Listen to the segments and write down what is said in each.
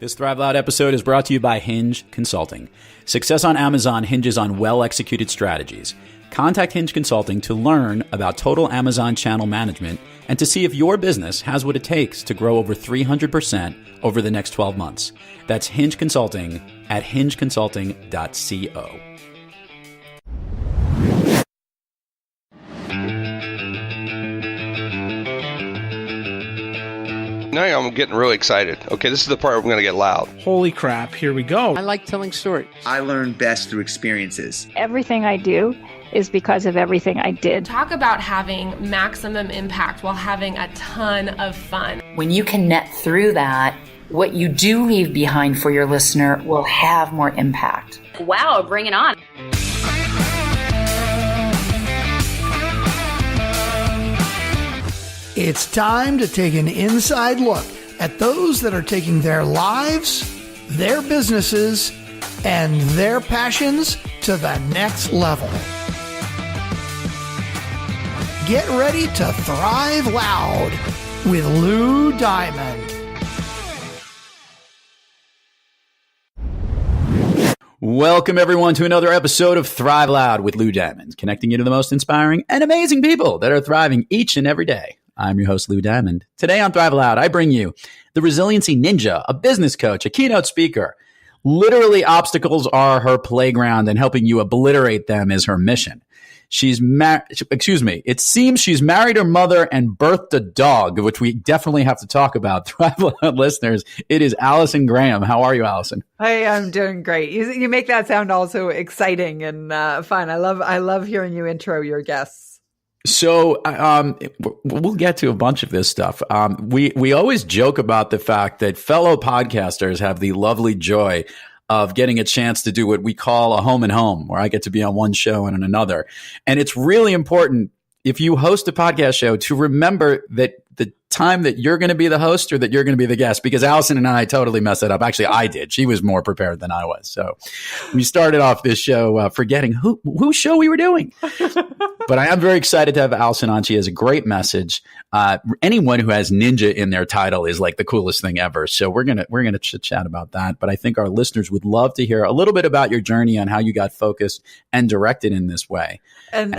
This Thrive Loud episode is brought to you by Hinge Consulting. Success on Amazon hinges on well-executed strategies. Contact Hinge Consulting to learn about total Amazon channel management and to see if your business has what it takes to grow over 300% over the next 12 months. That's Hinge Consulting at hingeconsulting.co. Now I'm getting really excited. Okay, this is the part where we're going to get loud. Holy crap, here we go. I like telling stories. I learn best through experiences. Everything I do is because of everything I did. Talk about having maximum impact while having a ton of fun. When you can net through that, what you do leave behind for your listener will have more impact. Wow, bring it on. It's time to take an inside look at those that are taking their lives, their businesses, and their passions to the next level. Get ready to thrive loud with Lou Diamond. Welcome, everyone, to another episode of Thrive Loud with Lou Diamond, connecting you to the most inspiring and amazing people that are thriving each and every day. I'm your host, Lou Diamond. Today on Thrive Loud, I bring you the Resiliency Ninja, a business coach, a keynote speaker. Literally, obstacles are her playground, and helping you obliterate them is her mission. It seems she's married her mother and birthed a dog, which we definitely have to talk about. Thrive Loud listeners, it is Allison Graham. How are you, Allison? Hi, I'm doing great. You make that sound also exciting and fun. I love hearing you intro your guests. So we'll get to a bunch of this stuff. We always joke about the fact that fellow podcasters have the lovely joy of getting a chance to do what we call a home and home, where I get to be on one show and on another. And it's really important, if you host a podcast show, to remember that the time that you're going to be the host or that you're going to be the guest, because Allison and I totally messed it up. Actually, I did. She was more prepared than I was. So we started off this show forgetting whose show we were doing. But I am very excited to have Allison on. She has a great message. Anyone who has ninja in their title is like the coolest thing ever. So we're gonna chit-chat about that. But I think our listeners would love to hear a little bit about your journey on how you got focused and directed in this way. And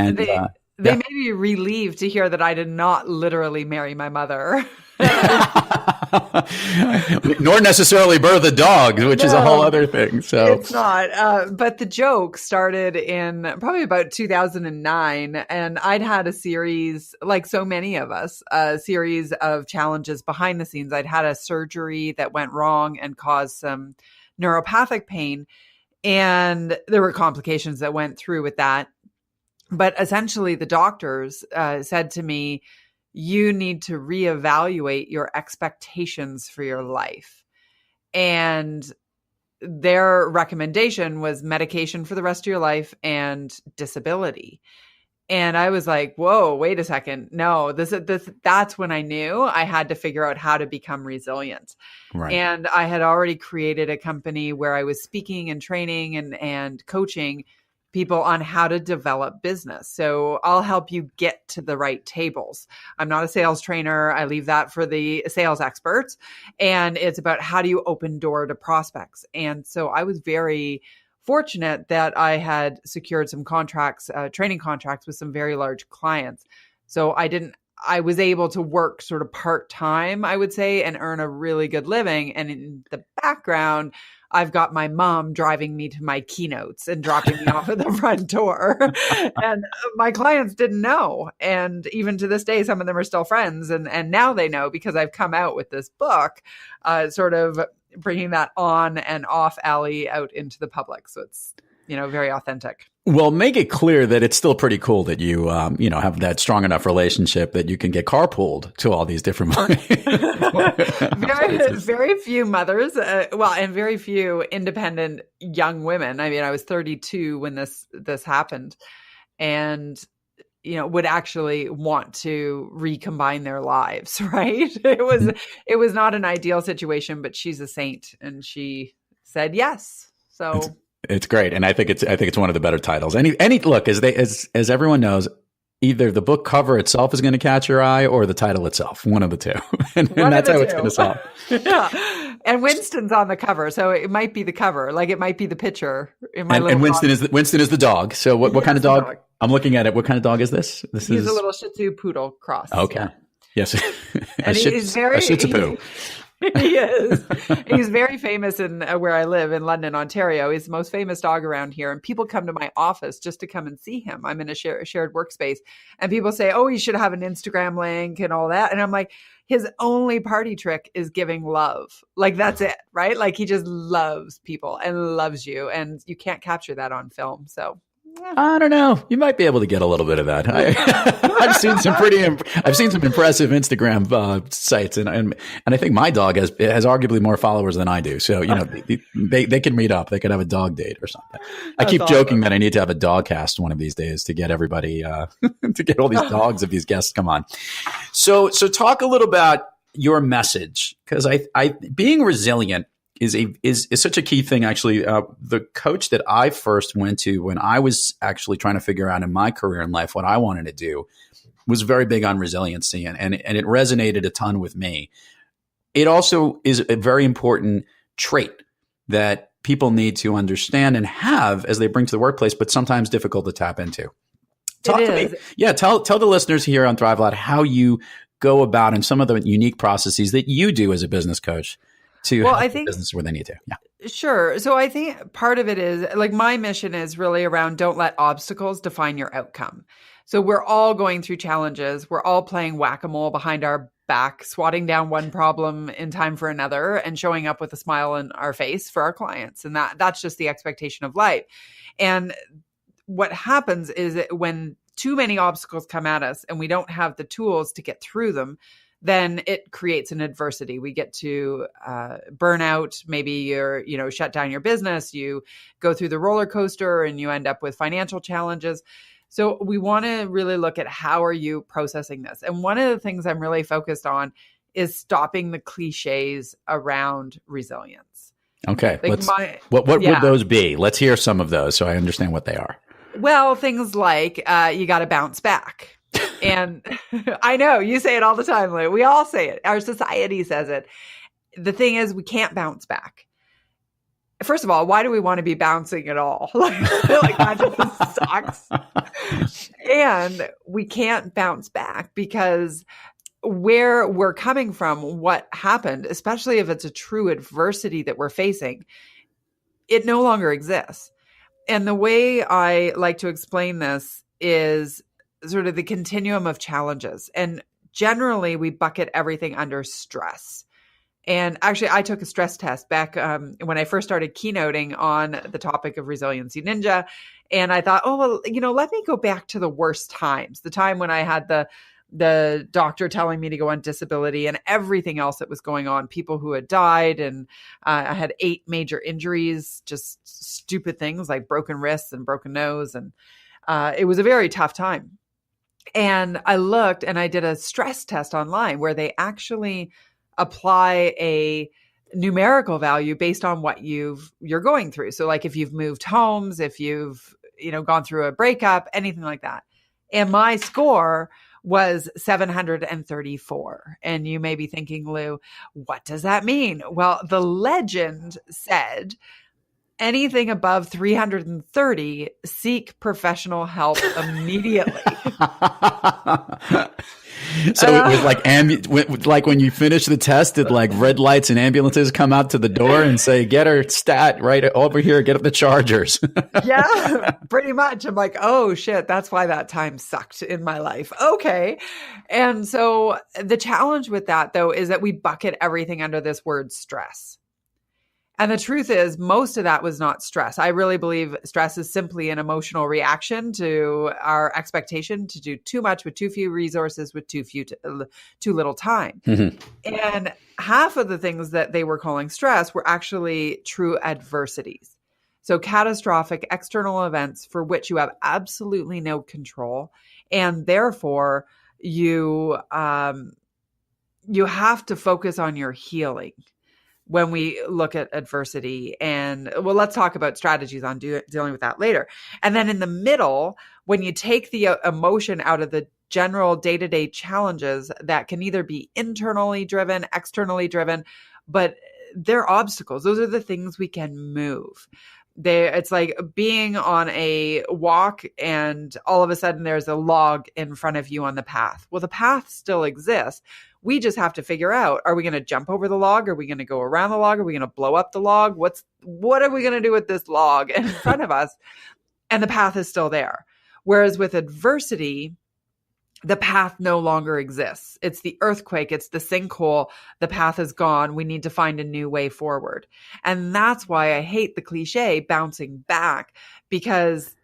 they may be relieved to hear that I did not literally marry my mother. Nor necessarily birth a dog, which is a whole other thing. So it's not. But the joke started in probably about 2009. And I'd had a series, like so many of us, a series of challenges behind the scenes. I'd had a surgery that went wrong and caused some neuropathic pain. And there were complications that went through with that. But essentially, the doctors said to me, you need to reevaluate your expectations for your life. And their recommendation was medication for the rest of your life and disability. And I was like, whoa, wait a second. No, that's when I knew I had to figure out how to become resilient. Right. And I had already created a company where I was speaking and training and coaching people on how to develop business. So I'll help you get to the right tables. I'm not a sales trainer. I leave that for the sales experts. And it's about how do you open door to prospects. And so I was very fortunate that I had secured some contracts, training contracts with some very large clients. So I was able to work sort of part-time, I would say, and earn a really good living. And in the background, I've got my mom driving me to my keynotes and dropping me off at the front door. And my clients didn't know. And even to this day, some of them are still friends. And now they know because I've come out with this book, sort of bringing that on and off alley out into the public. So it's, very authentic. Well, make it clear that it's still pretty cool that you, have that strong enough relationship that you can get carpooled to all these different very few mothers, and very independent young women. I mean, I was 32 when this happened, and would actually want to recombine their lives. Right? It was not an ideal situation, but she's a saint, and she said yes. So. It's great, and I think it's one of the better titles. Any look, as everyone knows, either the book cover itself is going to catch your eye, or the title itself, one of the two, and that's how it's going to sell. Yeah, And Winston's on the cover, so it might be the cover, like it might be the picture. In my and Winston is the dog. So what kind of dog? I'm looking at it. What kind of dog is this? He's a little Shih Tzu poodle cross. Okay. Yeah. Yes. And he's very, a Shih Tzu poo. He is. He's very famous in where I live in London, Ontario. He's the most famous dog around here. And people come to my office just to come and see him. I'm in a shared workspace. And people say, oh, you should have an Instagram link and all that. And I'm like, his only party trick is giving love. Like, that's it, right? Like, he just loves people and loves you. And you can't capture that on film. So I don't know. You might be able to get a little bit of that. I've seen some impressive Instagram sites, and I think my dog has arguably more followers than I do. So they can meet up. They could have a dog date or something. I keep joking that I need to have a dog cast one of these days to get everybody to get all these dogs of these guests come on. So talk a little about your message, because I being resilient is such a key thing. Actually, the coach that I first went to when I was actually trying to figure out in my career in life what I wanted to do was very big on resiliency, and it resonated a ton with me. It also is a very important trait that people need to understand and have as they bring to the workplace, but sometimes difficult to tap into. Talk to me. Yeah, tell the listeners here on Thrive Loud how you go about and some of the unique processes that you do as a business coach to help the business where they need to. Yeah. Sure. So I think part of it is, like, my mission is really around don't let obstacles define your outcome. So we're all going through challenges. We're all playing whack-a-mole behind our back, swatting down one problem in time for another and showing up with a smile on our face for our clients. And that's just the expectation of life. And what happens is that when too many obstacles come at us and we don't have the tools to get through them, then it creates an adversity. We get to burn out. Maybe you're, shut down your business. You go through the roller coaster and you end up with financial challenges. So we want to really look at how are you processing this? And one of the things I'm really focused on is stopping the cliches around resilience. Okay. What would those be? Let's hear some of those so I understand what they are. Well, things like you got to bounce back. And I know you say it all the time, Lou. We all say it. Our society says it. The thing is, we can't bounce back. First of all, why do we want to be bouncing at all? like that just sucks. And we can't bounce back because where we're coming from, what happened, especially if it's a true adversity that we're facing, it no longer exists. And the way I like to explain this is sort of the continuum of challenges. And generally, we bucket everything under stress. And actually, I took a stress test back when I first started keynoting on the topic of Resiliency Ninja. And I thought, let me go back to the worst times, the time when I had the doctor telling me to go on disability and everything else that was going on, people who had died. And I had 8 major injuries, just stupid things like broken wrists and broken nose. And it was a very tough time. And I looked and I did a stress test online where they actually apply a numerical value based on what you're going through. So like if you've moved homes, if you've, gone through a breakup, anything like that. And my score was 734. And you may be thinking, Lou, what does that mean? Well, the legend said anything above 330, seek professional help immediately. So it was like when you finish the test, did like red lights and ambulances come out to the door and say, get her stat right over here, get up the chargers. Yeah, pretty much. I'm like, oh shit, that's why that time sucked in my life. Okay. And so the challenge with that though, is that we bucket everything under this word stress. And the truth is, most of that was not stress. I really believe stress is simply an emotional reaction to our expectation to do too much with too few resources, with too little time. Mm-hmm. And half of the things that they were calling stress were actually true adversities. So catastrophic external events for which you have absolutely no control. And therefore, you have to focus on your healing when we look at adversity. And well, let's talk about strategies on dealing with that later. And then in the middle, when you take the emotion out of the general day-to-day challenges that can either be internally driven, externally driven, but they're obstacles. Those are the things we can move. It's like being on a walk and all of a sudden there's a log in front of you on the path. Well, the path still exists. We just have to figure out, are we going to jump over the log? Are we going to go around the log? Are we going to blow up the log? What are we going to do with this log in front of us? And the path is still there. Whereas with adversity, the path no longer exists. It's the earthquake. It's the sinkhole. The path is gone. We need to find a new way forward. And that's why I hate the cliche bouncing back, because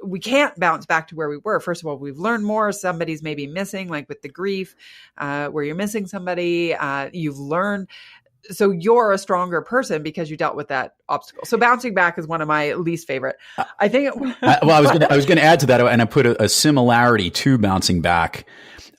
we can't bounce back to where we were. First of all, we've learned more. Somebody's maybe missing, like with the grief, where you're missing somebody, you've learned. So you're a stronger person because you dealt with that obstacle. So bouncing back is one of my least favorite. I think. I was going to add to that, and I put a similarity to bouncing back.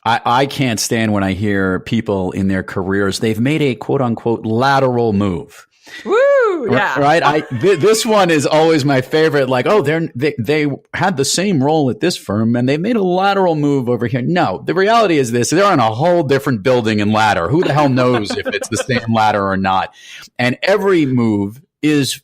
I can't stand when I hear people in their careers, they've made a quote unquote lateral move. Woo! Yeah. Right. This one is always my favorite. Like, oh, they had the same role at this firm and they made a lateral move over here. No, the reality is this: they're on a whole different building and ladder. Who the hell knows if it's the same ladder or not? And every move is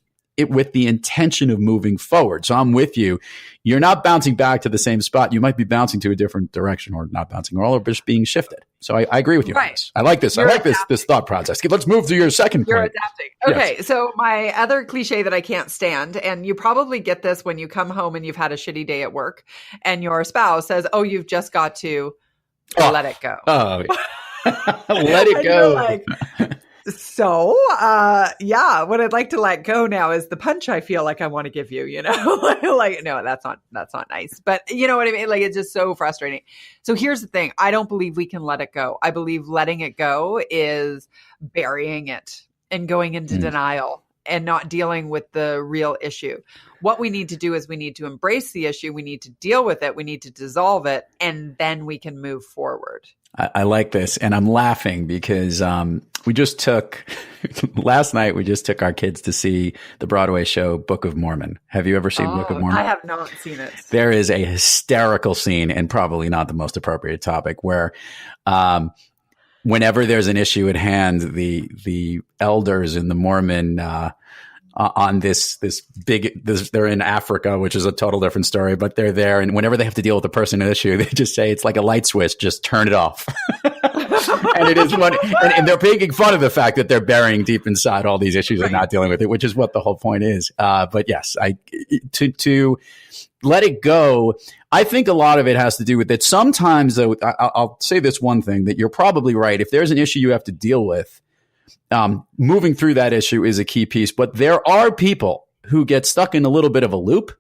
with the intention of moving forward. So I'm with you. You're not bouncing back to the same spot. You might be bouncing to a different direction, or not bouncing, or just being shifted. So I agree with you on this. I like this. I like this thought process. Let's move to your second point. You're adapting. Okay. Yes. So my other cliche that I can't stand, and you probably get this when you come home and you've had a shitty day at work and your spouse says, oh, you've just got to let it go. Oh, let it go. So, what I'd like to let go now is the punch I feel like I want to give you, like, no, that's not nice, but you know what I mean? Like, it's just so frustrating. So here's the thing. I don't believe we can let it go. I believe letting it go is burying it and going into denial and not dealing with the real issue. What we need to do is we need to embrace the issue. We need to deal with it. We need to dissolve it, and then we can move forward. I like this. And I'm laughing because last night we just took our kids to see the Broadway show Book of Mormon. Have you ever seen Book of Mormon? I have not seen it. There is a hysterical scene, and probably not the most appropriate topic, where whenever there's an issue at hand, the elders in the Mormon on they're in Africa, which is a total different story, but they're there. And whenever they have to deal with a personal issue, they just say, it's like a light switch, just turn it off. And it is one, and they're making fun of the fact that they're burying deep inside all these issues and not dealing with it, which is what the whole point is. But yes, to let it go. I think a lot of it has to do with that. Sometimes, though, I'll say this one thing, that you're probably right. If there's an issue you have to deal with, moving through that issue is a key piece. But there are people who get stuck in a little bit of a loop,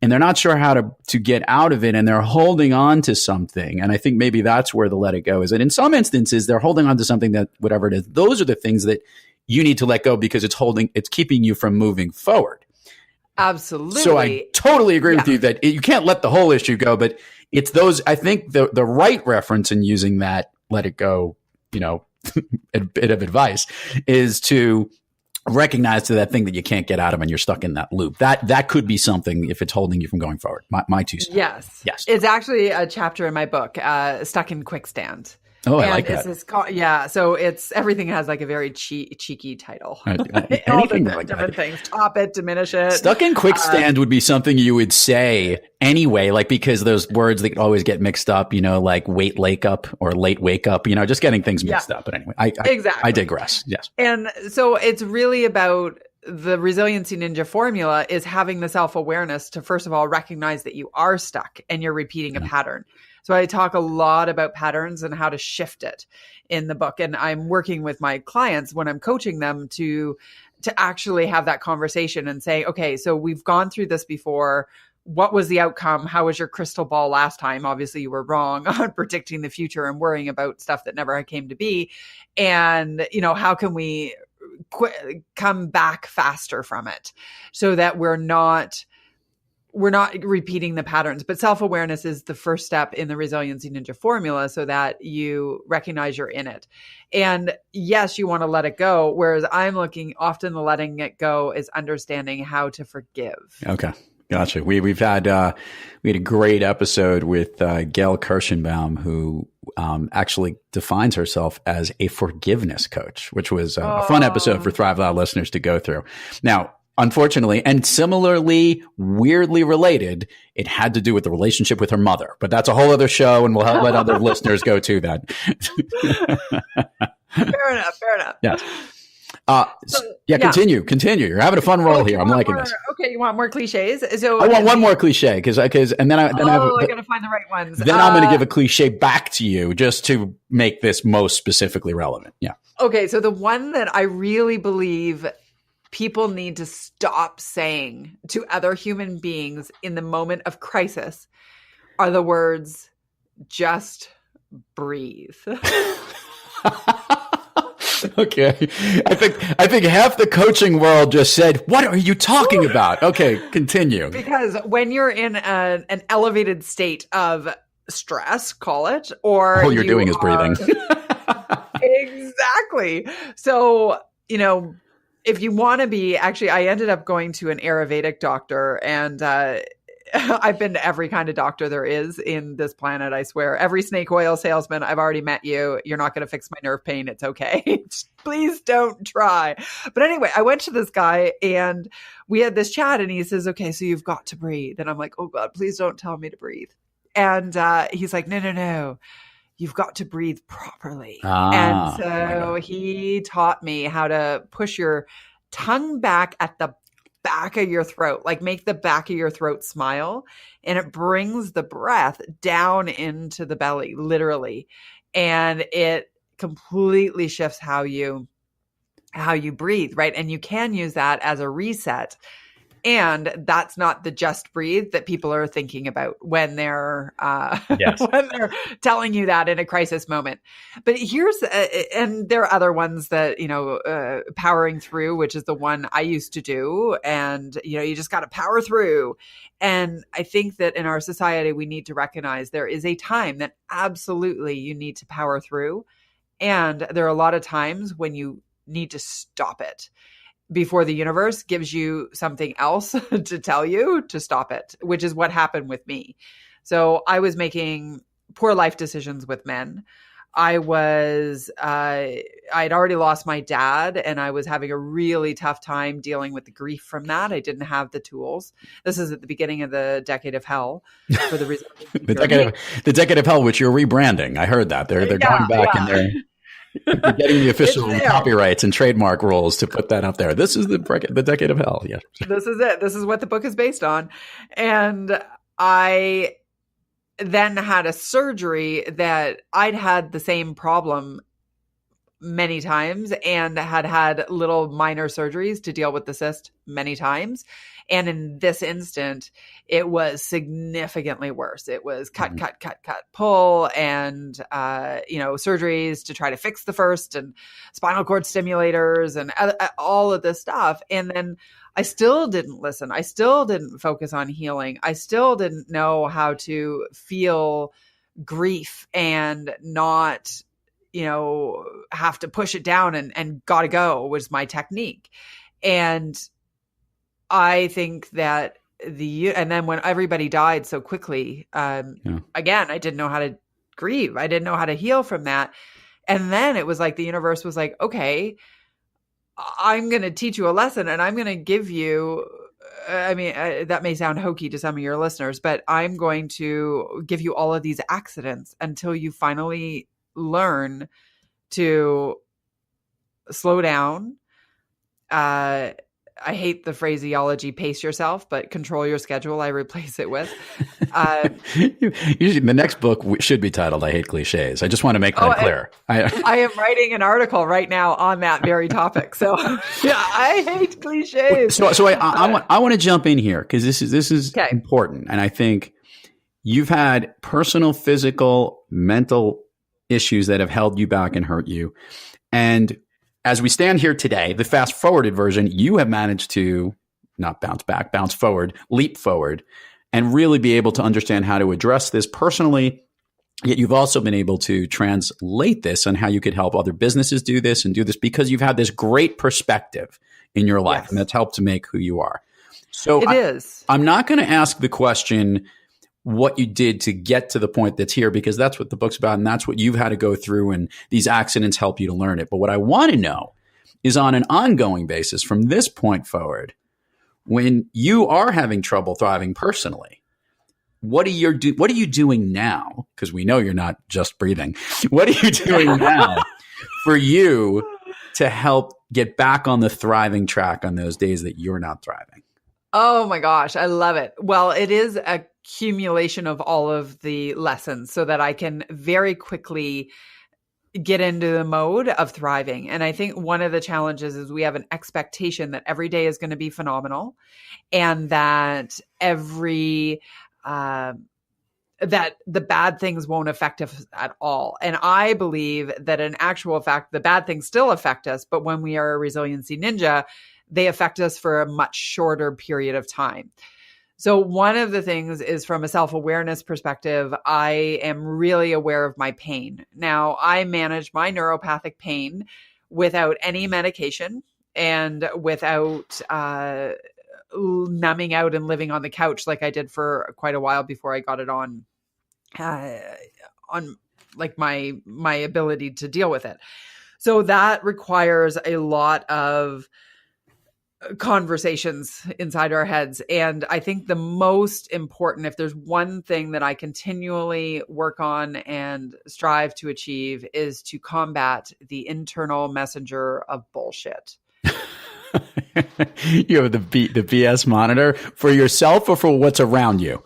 and they're not sure how to get out of it, and they're holding on to something. And I think maybe that's where the let it go is. And in some instances, they're holding on to something that, whatever it is, those are the things that you need to let go because it's keeping you from moving forward. Absolutely. So I totally agree with you that you can't let the whole issue go, but it's those, I think the right reference in using that let it go, a bit of advice is to recognize to that thing that you can't get out of and you're stuck in that loop. That could be something if it's holding you from going forward. My 2 cents. Yes. It's actually a chapter in my book, Stuck in Quicksand. Oh, I like that. So everything has like a very cheeky title. All different things. Top it, diminish it. Stuck in quicksand would be something you would say anyway, like because those words that always get mixed up, like wait lake up or late wake up, just getting things mixed up. But anyway, I digress. Yes. And so it's really about the Resiliency Ninja formula is having the self-awareness to, first of all, recognize that you are stuck and you're repeating a pattern. So I talk a lot about patterns and how to shift it in the book. And I'm working with my clients when I'm coaching them to actually have that conversation and say, okay, so we've gone through this before. What was the outcome? How was your crystal ball last time? Obviously, you were wrong on predicting the future and worrying about stuff that never came to be. And, how can we come back faster from it so that we're not repeating the patterns? But self-awareness is the first step in the Resiliency Ninja formula so that you recognize you're in it. And yes, you want to let it go. Whereas I'm often the letting it go is understanding how to forgive. Okay. Gotcha. We had a great episode with Gail Kirschenbaum, who actually defines herself as a forgiveness coach, which was a fun episode for Thrive Loud listeners to go through. Now, unfortunately, and similarly, weirdly related, it had to do with the relationship with her mother. But that's a whole other show, and we'll let other listeners go to that. Fair enough. Yes. Continue. You're having a fun role here. I'm liking this. Okay, you want more cliches? So I want one more cliche because I gotta find the right ones. Then I'm gonna give a cliche back to you just to make this most specifically relevant. Yeah. Okay, so the one that I really believe people need to stop saying to other human beings in the moment of crisis are the words, just breathe. Okay. I think half the coaching world just said, what are you talking about? Okay, continue. Because when you're in an elevated state of stress, call it, or all you're doing is breathing. Exactly. So, if you want to be, actually, I ended up going to an Ayurvedic doctor, and I've been to every kind of doctor there is in this planet, I swear. Every snake oil salesman, I've already met you. You're not going to fix my nerve pain. It's okay. Please don't try. But anyway, I went to this guy and we had this chat and he says, okay, so you've got to breathe. And I'm like, oh God, please don't tell me to breathe. And he's like, no. You've got to breathe properly. And so he taught me how to push your tongue back at the back of your throat, like make the back of your throat smile, and it brings the breath down into the belly, literally. And it completely shifts how you breathe, right? And you can use that as a reset. And that's not the just breathe that people are thinking about when they're when they're telling you that in a crisis moment. But here's and there are other ones that powering through, which is the one I used to do, and you just got to power through. And I think that in our society we need to recognize there is a time that absolutely you need to power through, and there are a lot of times when you need to stop it before the universe gives you something else to tell you to stop it, which is what happened with me. So I was making poor life decisions with men. I'd already lost my dad, and I was having a really tough time dealing with the grief from that. I didn't have the tools. This is at the beginning of the decade of hell for the Resiliency the decade of hell, which you're rebranding. I heard that they're going back and they're getting the official copyrights and trademark rules to put that up there. This is the decade of hell. Yeah. This is it. This is what the book is based on. And I then had a surgery that I'd had the same problem many times and had little minor surgeries to deal with the cyst many times. And in this instant, it was significantly worse. It was cut, pull, and, surgeries to try to fix the first, and spinal cord stimulators and all of this stuff. And then I still didn't listen. I still didn't focus on healing. I still didn't know how to feel grief and not, have to push it down and gotta go was my technique. And I think that and then when everybody died so quickly, again, I didn't know how to grieve. I didn't know how to heal from that. And then it was like the universe was like, okay, I'm going to teach you a lesson, and I'm going to give you, that may sound hokey to some of your listeners, but I'm going to give you all of these accidents until you finally learn to slow down. I hate the phraseology, pace yourself, but control your schedule, I replace it with. Usually the next book should be titled, I Hate Cliches. I just want to make that clear. I am writing an article right now on that very topic. So yeah, I hate cliches. So I want to jump in here because this is important. And I think you've had personal, physical, mental issues that have held you back and hurt you. And as we stand here today, the fast forwarded version, you have managed to not bounce back, bounce forward, leap forward, and really be able to understand how to address this personally. Yet you've also been able to translate this on how you could help other businesses do this and do this because you've had this great perspective in your life, and that's helped to make who you are. So I'm not going to ask the question, what you did to get to the point that's here, because that's what the book's about. And that's what you've had to go through. And these accidents help you to learn it. But what I want to know is, on an ongoing basis from this point forward, when you are having trouble thriving personally, what are you doing now? Because we know you're not just breathing. What are you doing now for you to help get back on the thriving track on those days that you're not thriving? Oh my gosh, I love it. Well, it is a accumulation of all of the lessons so that I can very quickly get into the mode of thriving. And I think one of the challenges is we have an expectation that every day is going to be phenomenal, and that that the bad things won't affect us at all. And I believe that in actual fact, the bad things still affect us, but when we are a resiliency ninja, they affect us for a much shorter period of time. So one of the things is, from a self-awareness perspective, I am really aware of my pain. Now, I manage my neuropathic pain without any medication and without numbing out and living on the couch like I did for quite a while before I got it on like my ability to deal with it. So that requires a lot of conversations inside our heads. And I think the most important, if there's one thing that I continually work on and strive to achieve, is to combat the internal messenger of bullshit. You have the BS monitor for yourself or for what's around you?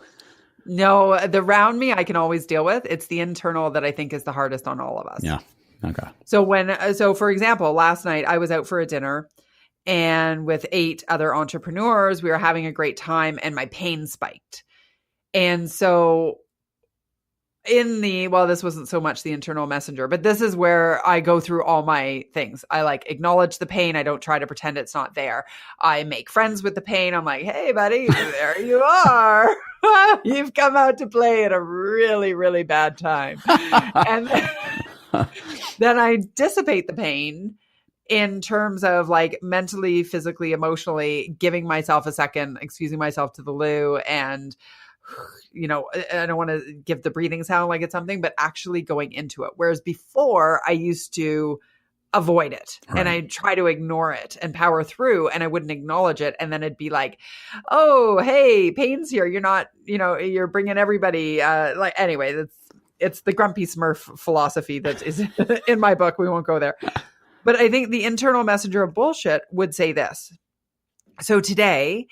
No, the around me I can always deal with. It's the internal that I think is the hardest on all of us. Yeah. Okay. So for example, last night I was out for a dinner, and with 8 other entrepreneurs, we were having a great time, and my pain spiked. And so this wasn't so much the internal messenger, but this is where I go through all my things. I acknowledge the pain. I don't try to pretend it's not there. I make friends with the pain. I'm like, hey, buddy, there you are. You've come out to play at a really, really bad time. And then I dissipate the pain in terms of mentally, physically, emotionally, giving myself a second, excusing myself to the loo, and I don't want to give the breathing sound like it's something, but actually going into it. Whereas before I used to avoid it, right, and I'd try to ignore it and power through, and I wouldn't acknowledge it. And then it'd be like, oh, hey, pain's here. You're not, you're bringing everybody. Anyway, it's the grumpy Smurf philosophy that is in my book. We won't go there. But I think the internal messenger of bullshit would say this. So today,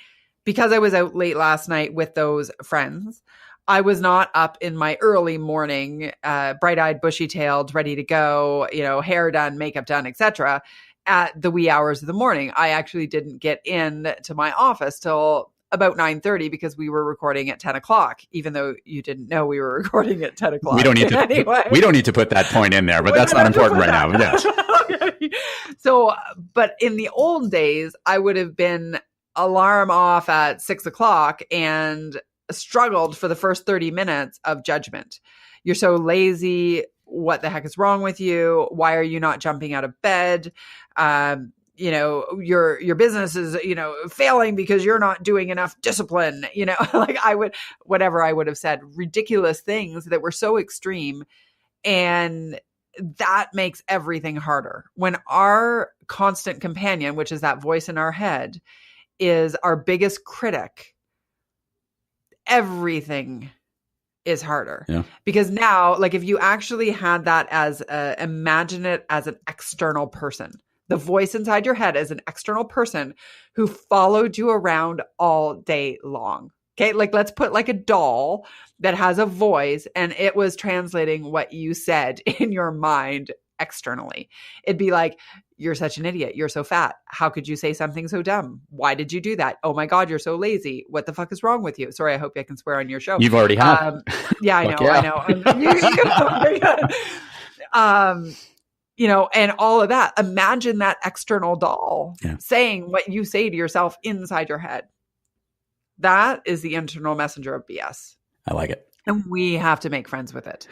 because I was out late last night with those friends, I was not up in my early morning, bright-eyed, bushy-tailed, ready to go, hair done, makeup done, etc., at the wee hours of the morning. I actually didn't get in to my office till about 9:30 because we were recording at 10 o'clock, even though you didn't know we were recording at 10 o'clock. We don't need to, anyway. We don't need to put that point in there, but that's not important right now. Yes. Okay. So, but in the old days, I would have been alarm off at 6 o'clock and struggled for the first 30 minutes of judgment. You're so lazy. What the heck is wrong with you? Why are you not jumping out of bed? Your business is, failing because you're not doing enough discipline, I would have said ridiculous things that were so extreme. And that makes everything harder. When our constant companion, which is that voice in our head, is our biggest critic, everything is harder. Yeah. Because now, if you actually had that imagine it as an external person, the voice inside your head is an external person who followed you around all day long. Okay. Let's put a doll that has a voice, and it was translating what you said in your mind externally. It'd be like, you're such an idiot. You're so fat. How could you say something so dumb? Why did you do that? Oh my God, you're so lazy. What the fuck is wrong with you? Sorry, I hope I can swear on your show. You've already have. Yeah, I know. And all of that. Imagine that external doll saying what you say to yourself inside your head. That is the internal messenger of BS. I like it. And we have to make friends with it.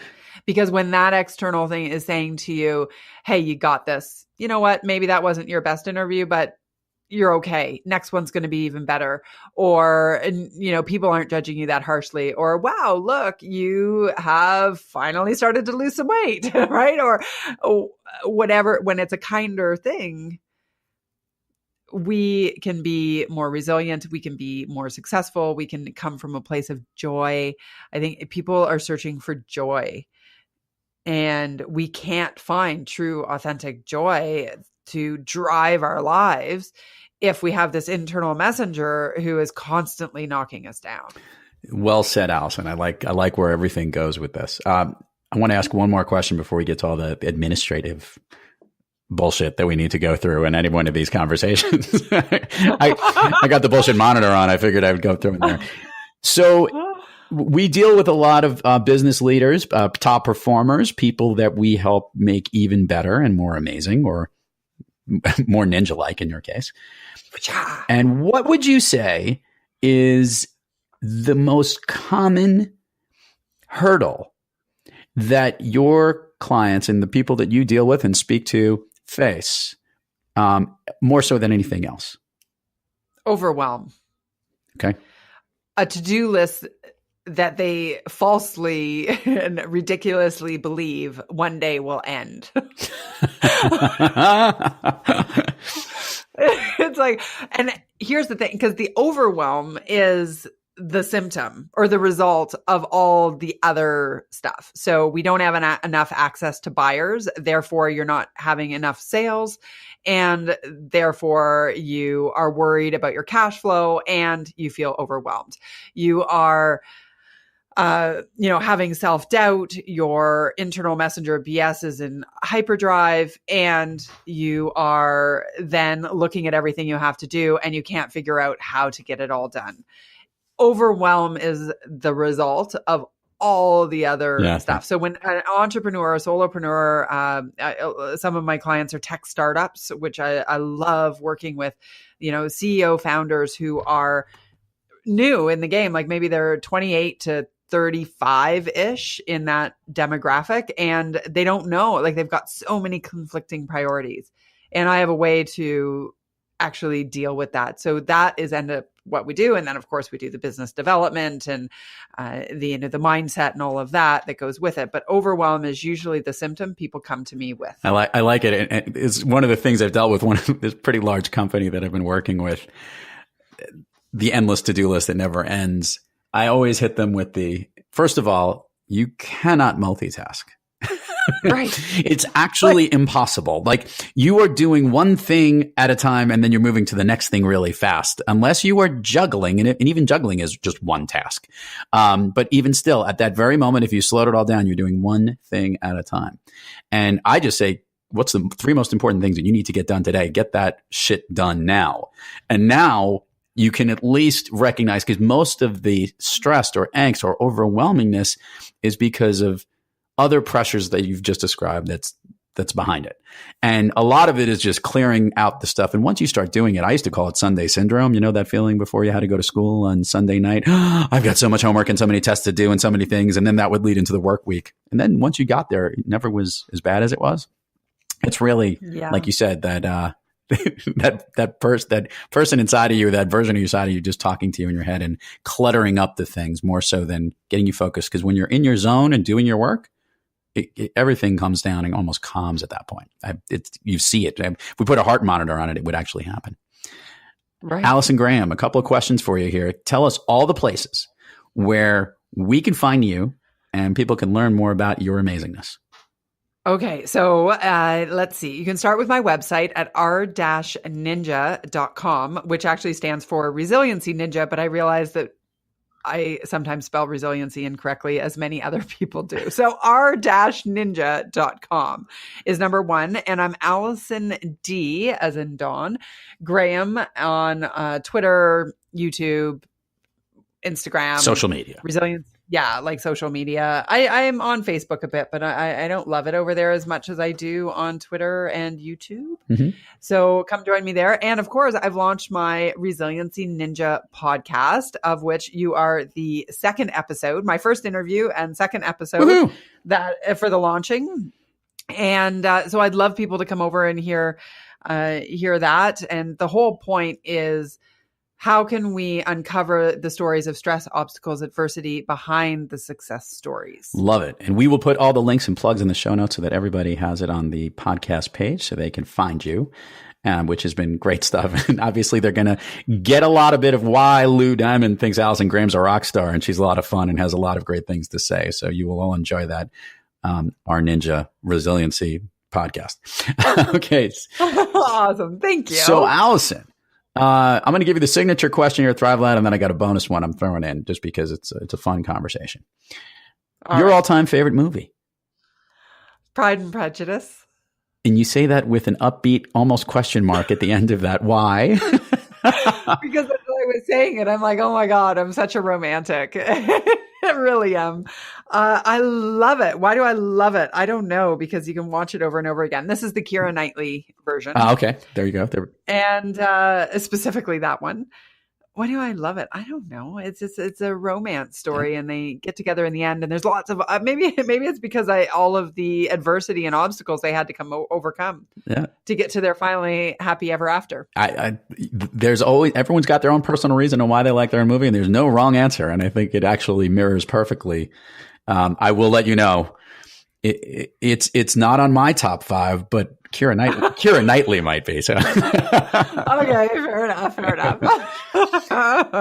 Because when that external thing is saying to you, hey, you got this. You know what? Maybe that wasn't your best interview, but you're okay. Next one's going to be even better. Or, people aren't judging you that harshly. Or, wow, look, you have finally started to lose some weight, right? Or whatever. When it's a kinder thing, we can be more resilient. We can be more successful. We can come from a place of joy. I think people are searching for joy, and we can't find true, authentic joy to drive our lives if we have this internal messenger who is constantly knocking us down. Well said, Allison. I like where everything goes with this. I want to ask one more question before we get to all the administrative bullshit that we need to go through in any one of these conversations. I got the bullshit monitor on. I figured I would go through it there. So we deal with a lot of business leaders, top performers, people that we help make even better and more amazing, or more ninja-like in your case. And what would you say is the most common hurdle that your clients and the people that you deal with and speak to face, more so than anything else? Overwhelm. Okay. A to-do list that they falsely and ridiculously believe one day will end. It's like, and here's the thing, because the overwhelm is the symptom or the result of all the other stuff. So we don't have enough access to buyers. Therefore, you're not having enough sales. And therefore, you are worried about your cash flow and you feel overwhelmed. You are having self-doubt, your internal messenger BS is in hyperdrive, and you are then looking at everything you have to do and you can't figure out how to get it all done. Overwhelm is the result of all the other stuff. So when an entrepreneur, a solopreneur, some of my clients are tech startups, which I love working with, CEO founders who are new in the game, like maybe they're 28 to 35-ish in that demographic, and they don't know, like they've got so many conflicting priorities. And I have a way to actually deal with that. So that is end up what we do. And then of course we do the business development and the mindset and all of that goes with it. But overwhelm is usually the symptom people come to me with. I like it. And it's one of the things I've dealt with one of this pretty large company that I've been working with, the endless to-do list that never ends. I always hit them with first of all, you cannot multitask. Right. It's actually impossible. Like, you are doing one thing at a time and then you're moving to the next thing really fast, unless you are juggling. And even juggling is just one task. But even still, at that very moment, if you slowed it all down, you're doing one thing at a time. And I just say, what's the 3 most important things that you need to get done today? Get that shit done now. And now you can at least recognize, because most of the stress or angst or overwhelmingness is because of other pressures that you've just described that's behind it. And a lot of it is just clearing out the stuff. And once you start doing it, I used to call it Sunday syndrome. You know that feeling before you had to go to school on Sunday night? I've got so much homework and so many tests to do and so many things. And then that would lead into the work week. And then once you got there, it never was as bad as it was. It's really, like you said, that that person inside of you, that version of you inside of you, just talking to you in your head and cluttering up the things more so than getting you focused. Because when you're in your zone and doing your work, everything comes down and almost calms at that point. You see it. If we put a heart monitor on it, it would actually happen. Right. Allison Graham, a couple of questions for you here. Tell us all the places where we can find you and people can learn more about your amazingness. Okay, so let's see. You can start with my website at r-ninja.com, which actually stands for Resiliency Ninja, but I realized that I sometimes spell resiliency incorrectly, as many other people do. So r-ninja.com is number one. And I'm Allison D, as in Dawn, Graham on Twitter, YouTube, Instagram. Social media. Resilience. Yeah, like social media. I'm on Facebook a bit, but I don't love it over there as much as I do on Twitter and YouTube. Mm-hmm. So come join me there. And of course, I've launched my Resiliency Ninja podcast, of which you are the second episode, my first interview and second episode that for the launching. And so I'd love people to come over and hear hear that. And the whole point is, how can we uncover the stories of stress, obstacles, adversity behind the success stories? Love it. And we will put all the links and plugs in the show notes so that everybody has it on the podcast page so they can find you, which has been great stuff. And obviously they're going to get a lot of bit of why Lou Diamond thinks Allison Graham's a rock star, and she's a lot of fun and has a lot of great things to say. So you will all enjoy that. Our Ninja Resiliency podcast. Okay. Awesome. Thank you. So Allison, I'm going to give you the signature question here at Thrive Loud, and then I got a bonus one I'm throwing in just because it's a fun conversation. Your all-time favorite movie? Pride and Prejudice. And you say that with an upbeat, almost question mark at the end of that. Why? Because as I was saying it, I'm like, oh my God, I'm such a romantic. I really am. I love it. Why do I love it? I don't know, because you can watch it over and over again. This is the Keira Knightley version. Okay. There you go. And specifically that one. Why do I love it? I don't know. It's a romance story, and they get together in the end. And there's lots of maybe it's because all of the adversity and obstacles they had to overcome to get to their finally happy ever after. There's always, everyone's got their own personal reason on why they like their own movie, and there's no wrong answer. And I think it actually mirrors perfectly. I will let you know, it's not on my top 5, but Keira Knightley might be. So. Okay, fair enough.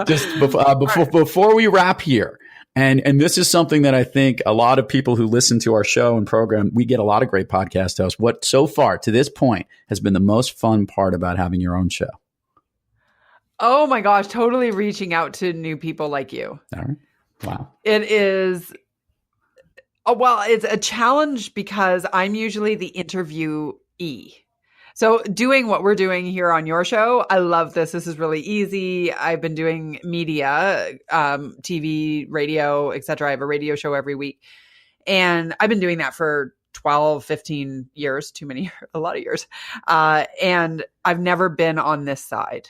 Just before we wrap here, and this is something that I think a lot of people who listen to our show and program, we get a lot of great podcast hosts. What so far to this point has been the most fun part about having your own show? Oh my gosh, totally reaching out to new people like you. All right. Wow. It is. Well, it's a challenge because I'm usually the interviewee. So doing what we're doing here on your show, I love this. This is really easy. I've been doing media, TV, radio, etc. I have a radio show every week. And I've been doing that for 12, 15 years, a lot of years. And I've never been on this side.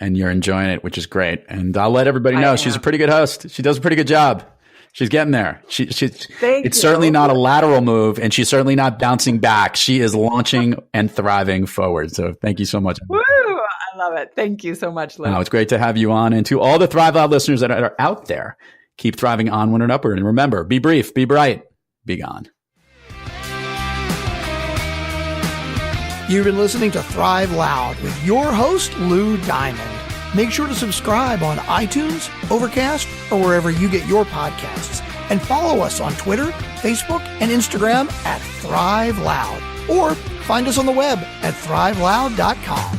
And you're enjoying it, which is great. And I'll let everybody know she's a pretty good host. She does a pretty good job. She's getting there. It's certainly not a lateral move, and she's certainly not bouncing back. She is launching and thriving forward. So thank you so much. Woo! I love it. Thank you so much, Lou. It's great to have you on. And to all the Thrive Loud listeners that are out there, keep thriving onward and upward. And remember, be brief, be bright, be gone. You've been listening to Thrive Loud with your host, Lou Diamond. Make sure to subscribe on iTunes, Overcast, or wherever you get your podcasts. And follow us on Twitter, Facebook, and Instagram at Thrive Loud. Or find us on the web at thriveloud.com.